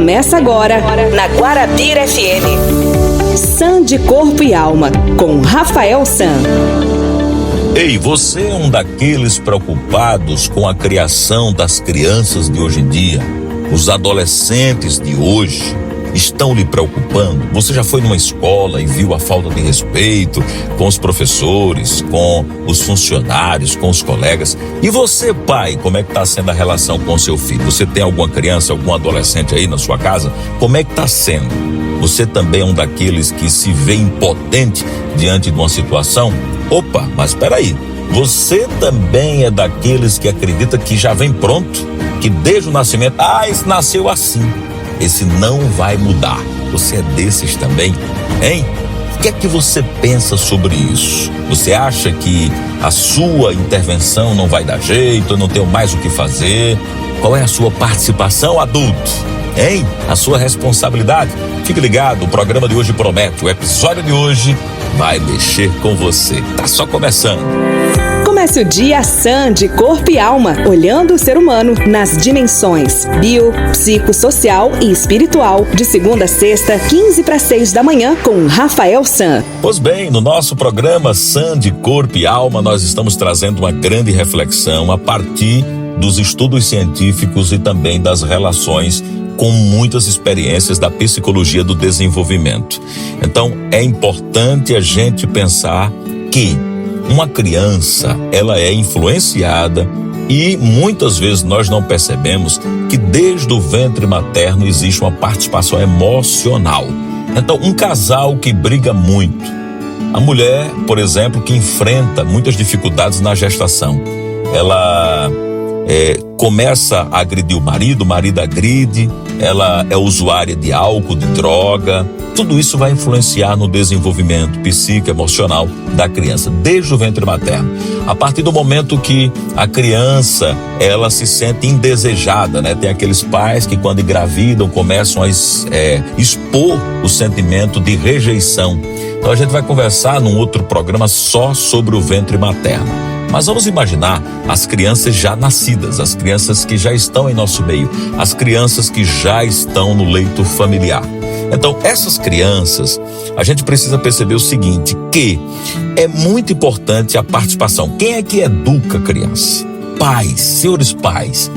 Começa agora na Guarabira FM. Sam de Corpo e Alma, com Rafael Sam. Ei, você é um daqueles preocupados com a criação das crianças de hoje em dia? Os adolescentes de hoje estão lhe preocupando? Você já foi numa escola e viu a falta de respeito com os professores, com os funcionários, com os colegas? E você, pai, como é que está sendo a relação com o seu filho? Você tem alguma criança, algum adolescente aí na sua casa? Como é que está sendo? Você também é um daqueles que se vê impotente diante de uma situação? Opa, mas espera aí. Você também é daqueles que acredita que já vem pronto, que desde o nascimento, esse nasceu assim. Esse não vai mudar. Você é desses também, hein? O que é que você pensa sobre isso? Você acha que a sua intervenção não vai dar jeito, eu não tenho mais o que fazer? Qual é a sua participação, adulto? Hein? A sua responsabilidade? Fique ligado, o programa de hoje promete. O episódio de hoje vai mexer com você. Tá só começando. Comece o dia Sam de Corpo e Alma, olhando o ser humano nas dimensões bio, psicossocial e espiritual, de segunda a sexta, 5:45 da manhã, com Rafael Sam. Pois bem, no nosso programa Sam de Corpo e Alma, nós estamos trazendo uma grande reflexão a partir dos estudos científicos e também das relações com muitas experiências da psicologia do desenvolvimento. Então, é importante a gente pensar que uma criança, ela é influenciada e muitas vezes nós não percebemos que desde o ventre materno existe uma participação emocional. Então, um casal que briga muito, a mulher, por exemplo, que enfrenta muitas dificuldades na gestação, ela começa a agredir o marido agride, ela é usuária de álcool, de droga. Tudo isso vai influenciar no desenvolvimento psíquico, emocional da criança, desde o ventre materno. A partir do momento que a criança, ela se sente indesejada, né? Tem aqueles pais que quando engravidam começam a expor o sentimento de rejeição. Então a gente vai conversar num outro programa só sobre o ventre materno. Mas vamos imaginar as crianças já nascidas, as crianças que já estão em nosso meio, as crianças que já estão no leito familiar. Então, essas crianças, a gente precisa perceber o seguinte, que é muito importante a participação. Quem é que educa a criança? Pais, senhores pais.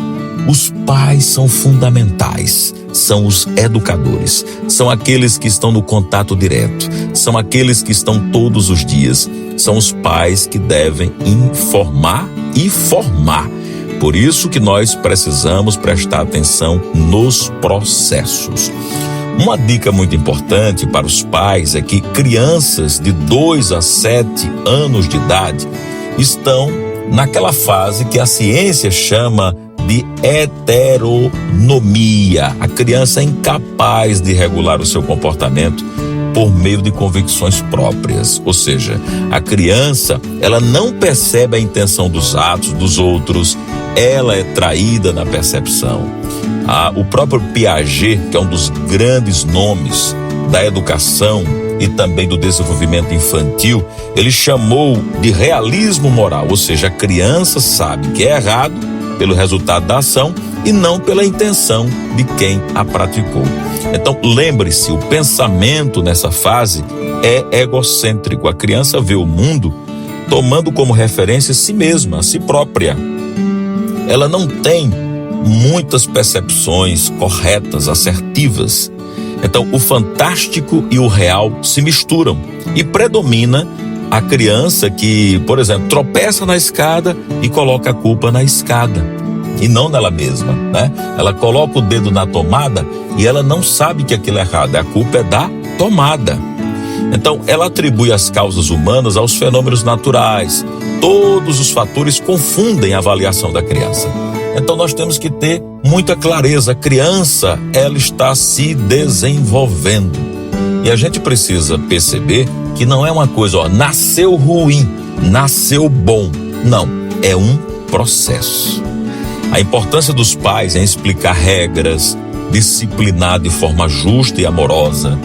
Os pais são fundamentais, são os educadores, são aqueles que estão no contato direto, são aqueles que estão todos os dias, são os pais que devem informar e formar. Por isso que nós precisamos prestar atenção nos processos. Uma dica muito importante para os pais é que crianças de 2 a 7 anos de idade estão naquela fase que a ciência chama de heteronomia. A criança é incapaz de regular o seu comportamento por meio de convicções próprias. Ou seja, a criança, ela não percebe a intenção dos atos dos outros, ela é traída na percepção. O próprio Piaget, que é um dos grandes nomes da educação e também do desenvolvimento infantil, ele chamou de realismo moral, ou seja, a criança sabe que é errado pelo resultado da ação e não pela intenção de quem a praticou. Então, lembre-se, o pensamento nessa fase é egocêntrico. A criança vê o mundo tomando como referência si mesma, a si própria. Ela não tem muitas percepções corretas, assertivas. Então, o fantástico e o real se misturam e predomina a criança que, por exemplo, tropeça na escada e coloca a culpa na escada e não nela mesma, né? Ela coloca o dedo na tomada e ela não sabe que aquilo é errado, a culpa é da tomada. Então, ela atribui as causas humanas aos fenômenos naturais. Todos os fatores confundem a avaliação da criança. Então, nós temos que ter muita clareza. A criança, ela está se desenvolvendo. E a gente precisa perceber que não é uma coisa, nasceu ruim, nasceu bom. Não, é um processo. A importância dos pais em explicar regras, disciplinar de forma justa e amorosa.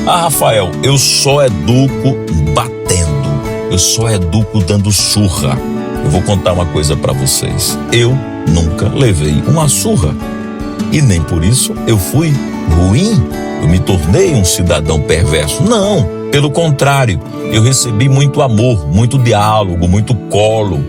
Rafael, eu só educo batendo, eu só educo dando surra. Eu vou contar uma coisa para vocês. Eu nunca levei uma surra. E nem por isso eu fui ruim, eu me tornei um cidadão perverso. Não, pelo contrário, eu recebi muito amor, muito diálogo, muito colo.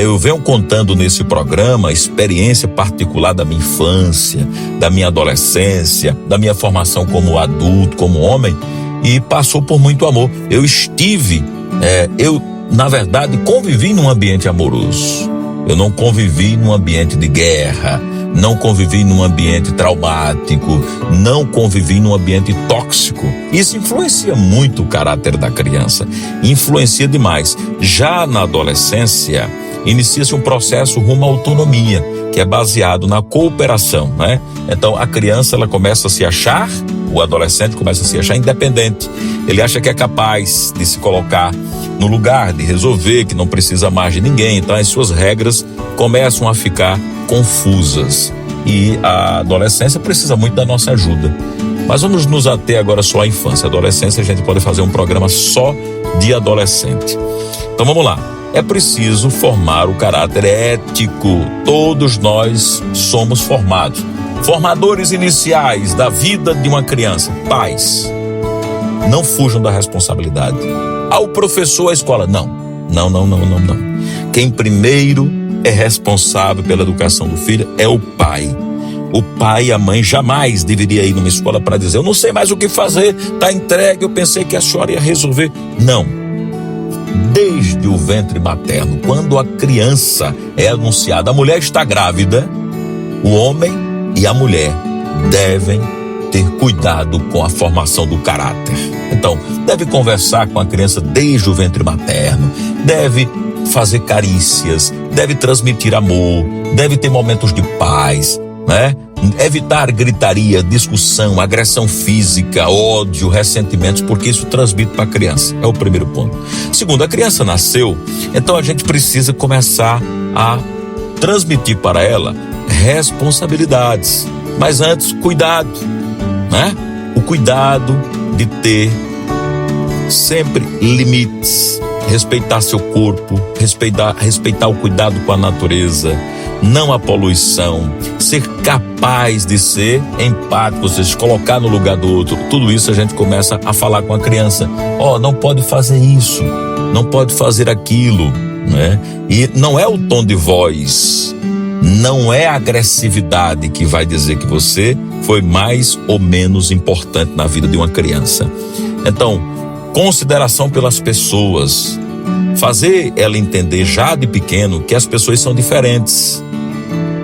Eu venho contando nesse programa a experiência particular da minha infância, da minha adolescência, da minha formação como adulto, como homem, e passou por muito amor. Eu na verdade convivi num ambiente amoroso. Eu não convivi num ambiente de guerra, não convivi num ambiente traumático, não convivi num ambiente tóxico. Isso influencia muito o caráter da criança, influencia demais. Já na adolescência, inicia-se um processo rumo à autonomia, que é baseado na cooperação, né? Então a criança, ela começa a se achar, o adolescente começa a se achar independente. Ele acha que é capaz de se colocar no lugar, de resolver, que não precisa mais de ninguém. Então as suas regras começam a ficar confusas. E a adolescência precisa muito da nossa ajuda. Mas vamos nos ater agora só à infância. A adolescência, a gente pode fazer um programa só de adolescente. Então vamos lá. É preciso formar o caráter ético. Todos nós somos formados. Formadores iniciais da vida de uma criança. Pais, não fujam da responsabilidade. Ao professor, à escola, não. Quem primeiro é responsável pela educação do filho é o pai. O pai e a mãe jamais deveria ir numa escola para dizer: eu não sei mais o que fazer, está entregue, eu pensei que a senhora ia resolver. Não. Desde o ventre materno, quando a criança é anunciada, a mulher está grávida, o homem e a mulher devem ter cuidado com a formação do caráter. Então, deve conversar com a criança desde o ventre materno, deve fazer carícias, deve transmitir amor, deve ter momentos de paz, né? Evitar gritaria, discussão, agressão física, ódio, ressentimentos, porque isso transmite para a criança. É o primeiro ponto. Segundo, a criança nasceu, então a gente precisa começar a transmitir para ela responsabilidades. Mas antes, cuidado, né? O cuidado de ter sempre limites, respeitar seu corpo, respeitar o cuidado com a natureza, não a poluição, ser capaz de ser empático, ou seja, se colocar no lugar do outro. Tudo isso a gente começa a falar com a criança. Não pode fazer isso, não pode fazer aquilo, né? E não é o tom de voz, não é a agressividade que vai dizer que você foi mais ou menos importante na vida de uma criança. Então, consideração pelas pessoas, fazer ela entender já de pequeno que as pessoas são diferentes.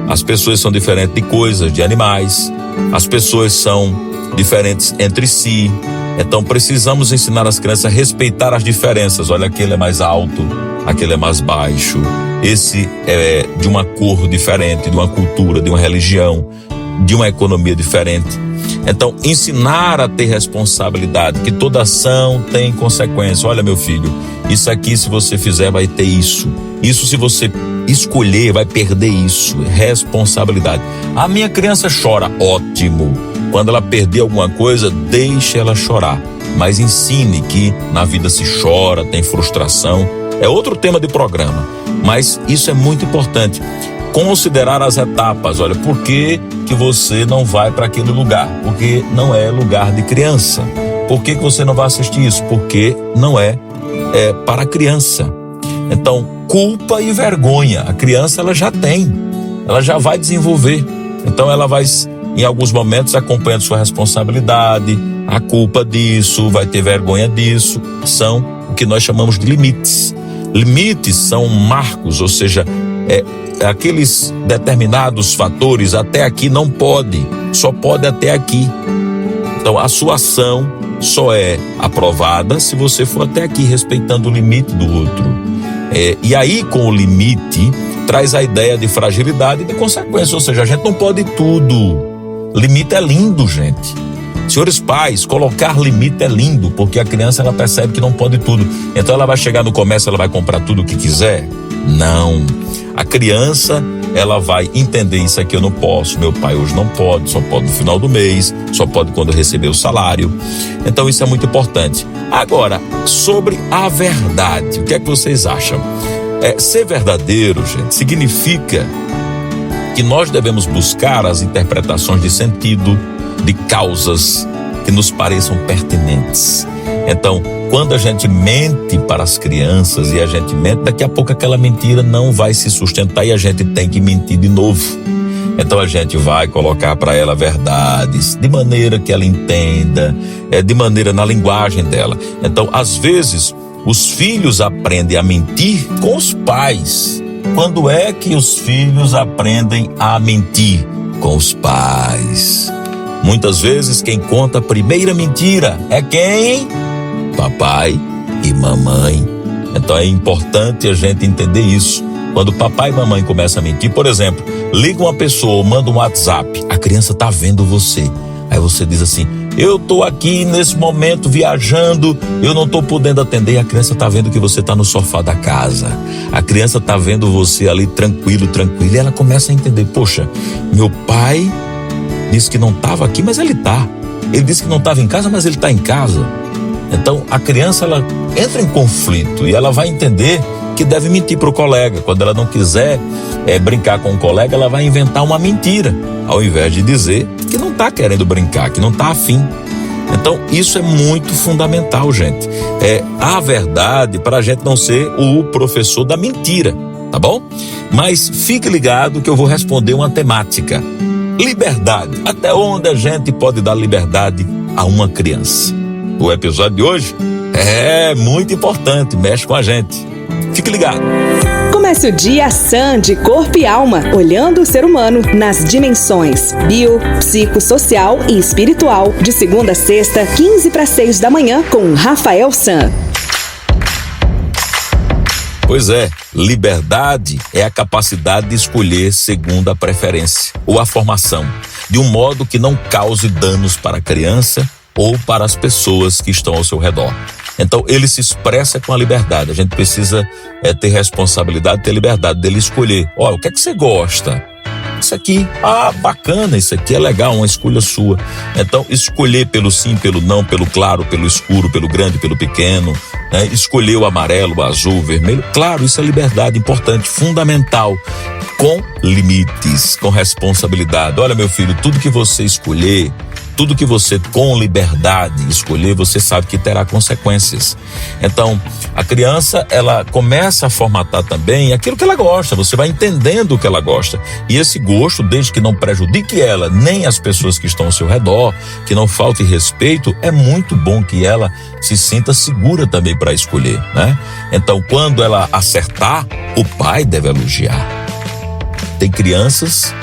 As pessoas são diferentes de coisas, de animais. As pessoas são diferentes entre si. Então precisamos ensinar as crianças a respeitar as diferenças. Olha, aquele é mais alto, aquele é mais baixo. Esse é de uma cor diferente, de uma cultura, de uma religião, de uma economia diferente. Então, ensinar a ter responsabilidade, que toda ação tem consequência. Olha, meu filho, isso aqui, se você fizer, vai ter isso. Isso, se você escolher, vai perder isso. Responsabilidade. A minha criança chora, ótimo. Quando ela perder alguma coisa, deixe ela chorar. Mas ensine que na vida se chora, tem frustração. É outro tema de programa, mas isso é muito importante. Considerar as etapas. Olha, por que você não vai para aquele lugar? Porque não é lugar de criança. Por que você não vai assistir isso? Porque não é para criança. Então, culpa e vergonha, a criança ela já tem, ela já vai desenvolver. Então ela vai, em alguns momentos, acompanhando sua responsabilidade, a culpa disso, vai ter vergonha disso. São o que nós chamamos de limites. Limites são marcos, ou seja, aqueles determinados fatores. Até aqui não pode, só pode até aqui. Então a sua ação só é aprovada se você for até aqui, respeitando o limite do outro. E aí, com o limite, traz a ideia de fragilidade e de consequência, ou seja, a gente não pode tudo. Limite é lindo, gente. Senhores pais, colocar limite é lindo, porque a criança ela percebe que não pode tudo. Então ela vai chegar no comércio, ela vai comprar tudo o que quiser? Não. A criança, ela vai entender: isso aqui eu não posso, meu pai hoje não pode, só pode no final do mês, só pode quando eu receber o salário. Então isso é muito importante. Agora, sobre a verdade, o que é que vocês acham? Ser verdadeiro, gente, significa que nós devemos buscar as interpretações de sentido, de causas que nos pareçam pertinentes. Então, quando a gente mente para as crianças e a gente mente, daqui a pouco aquela mentira não vai se sustentar e a gente tem que mentir de novo. Então a gente vai colocar para ela verdades, de maneira que ela entenda, de maneira na linguagem dela. Então, às vezes, os filhos aprendem a mentir com os pais. Quando é que os filhos aprendem a mentir? Com os pais. Muitas vezes quem conta a primeira mentira é quem? Papai e mamãe. Então é importante a gente entender isso. Quando papai e mamãe começam a mentir, por exemplo, liga uma pessoa ou manda um WhatsApp, a criança está vendo você. Aí você diz assim, eu estou aqui nesse momento viajando, eu não estou podendo atender. E a criança está vendo que você está no sofá da casa. A criança está vendo você ali tranquilo. E ela começa a entender, poxa, meu pai disse que não estava aqui, mas ele está. Ele disse que não estava em casa, mas ele está em casa. Então a criança, ela entra em conflito e ela vai entender que deve mentir para o colega. Quando ela não quiser brincar com o colega, ela vai inventar uma mentira, ao invés de dizer que não está querendo brincar, que não está afim. Então isso é muito fundamental, gente. A verdade, para a gente não ser o professor da mentira, tá bom? Mas fique ligado que eu vou responder uma temática. Liberdade. Até onde a gente pode dar liberdade a uma criança? O episódio de hoje é muito importante, mexe com a gente. Fique ligado. Comece o dia sã de corpo e alma, olhando o ser humano nas dimensões bio, psicossocial e espiritual, de segunda a sexta, 15 para 6 da manhã, com Rafael San. Pois é, liberdade é a capacidade de escolher segundo a preferência ou a formação, de um modo que não cause danos para a criança ou para as pessoas que estão ao seu redor. Então ele se expressa com a liberdade. A gente precisa ter responsabilidade, ter liberdade dele escolher. Olha, o que é que você gosta? Isso aqui, bacana, isso aqui é legal, uma escolha sua. Então escolher pelo sim, pelo não, pelo claro, pelo escuro, pelo grande, pelo pequeno, né? Escolher o amarelo, o azul, o vermelho. Claro, isso é liberdade, importante, fundamental, com limites, com responsabilidade. Olha, meu filho, tudo que você escolher, tudo que você com liberdade escolher, você sabe que terá consequências. Então, a criança, ela começa a formatar também aquilo que ela gosta, você vai entendendo o que ela gosta. E esse gosto, desde que não prejudique ela, nem as pessoas que estão ao seu redor, que não falte respeito, é muito bom que ela se sinta segura também para escolher, né? Então, quando ela acertar, o pai deve elogiar. Tem crianças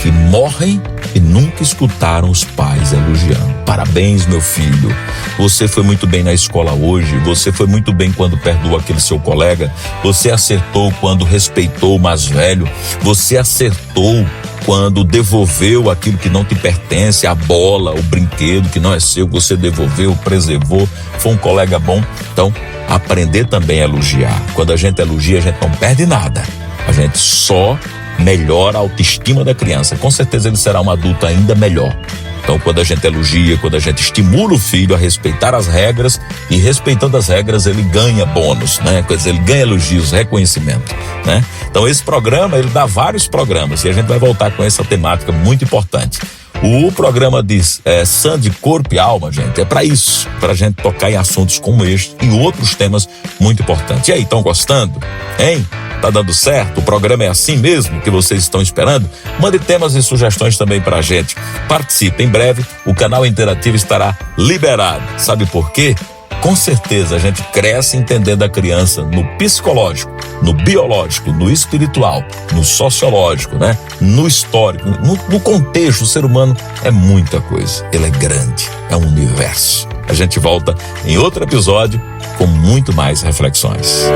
que morrem e nunca escutaram os pais elogiando. Parabéns, meu filho. Você foi muito bem na escola hoje. Você foi muito bem quando perdoou aquele seu colega. Você acertou quando respeitou o mais velho. Você acertou quando devolveu aquilo que não te pertence, a bola, o brinquedo que não é seu, você devolveu, preservou. Foi um colega bom. Então, aprender também a elogiar. Quando a gente elogia, a gente não perde nada. A gente só melhora a autoestima da criança. Com certeza ele será um adulto ainda melhor. Então, quando a gente elogia, quando a gente estimula o filho a respeitar as regras, e respeitando as regras, ele ganha bônus, né? Quer dizer, ele ganha elogios, reconhecimento, né? Então, esse programa, ele dá vários programas, e a gente vai voltar com essa temática muito importante. O programa diz Sã de Corpo e Alma, gente, é para isso, para a gente tocar em assuntos como este e outros temas muito importantes. E aí, estão gostando? Hein? Tá dando certo? O programa é assim mesmo que vocês estão esperando? Mande temas e sugestões também pra gente. Participe. Em breve, o canal interativo estará liberado. Sabe por quê? Com certeza a gente cresce entendendo a criança no psicológico, no biológico, no espiritual, no sociológico, né? No histórico, no contexto. O ser humano é muita coisa. Ele é grande, é um universo. A gente volta em outro episódio com muito mais reflexões.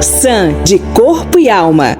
Sã de Corpo e Alma.